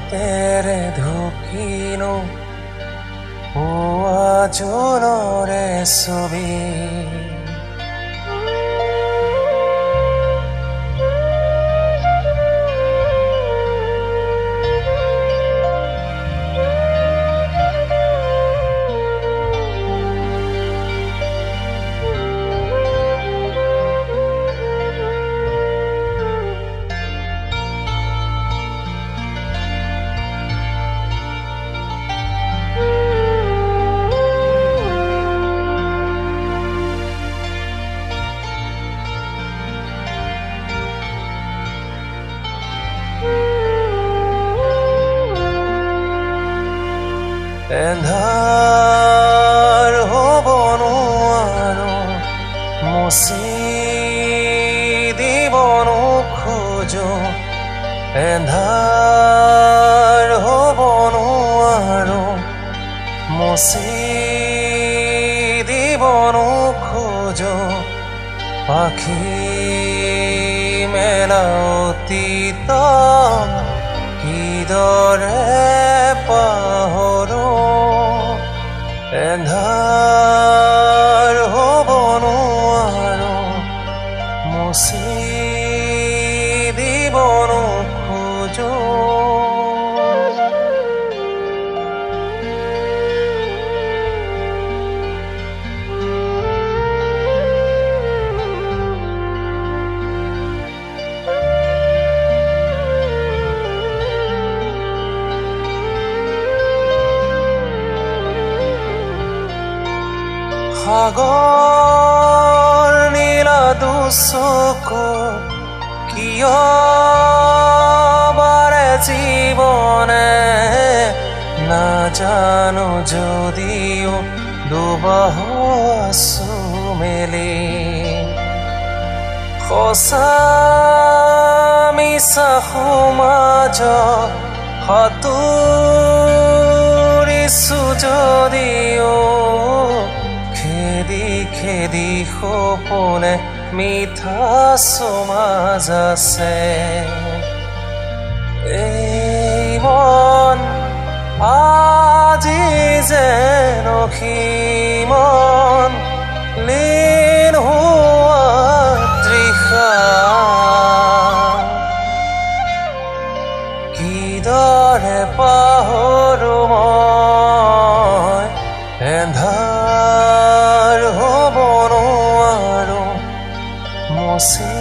তেৰে ঢুকিনো পুৱা জোনৰে ছবি এন্ধাৰ হ'ব নোৱাৰো মুচি দিব নোখোজো এন্ধাৰ হ'ব নোৱাৰো মুচি দিব নোখোজো পাখি মেলা অতীত কিদৰে পাহৰো এন্ধাৰ হ'ব নোৱাৰো মুচি দিব নোখোজো সাগৰ নীলা দুচকু কিয় বাৰে জীৱনে নাজানো যদিও দুবাহু আছো মেলি সঁচা মিছা সমাজ সাঁতুৰিছো যদিও খেদি সপোনে মিঠা সমাজ আছে এই মন আজি যেন মন লীন হোৱা তৃষা কিদৰে পাহৰো মই এন্ধাৰ হ'ব নোৱাৰো মুচি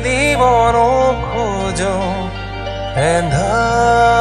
দিব নোখোজো এন্ধাৰ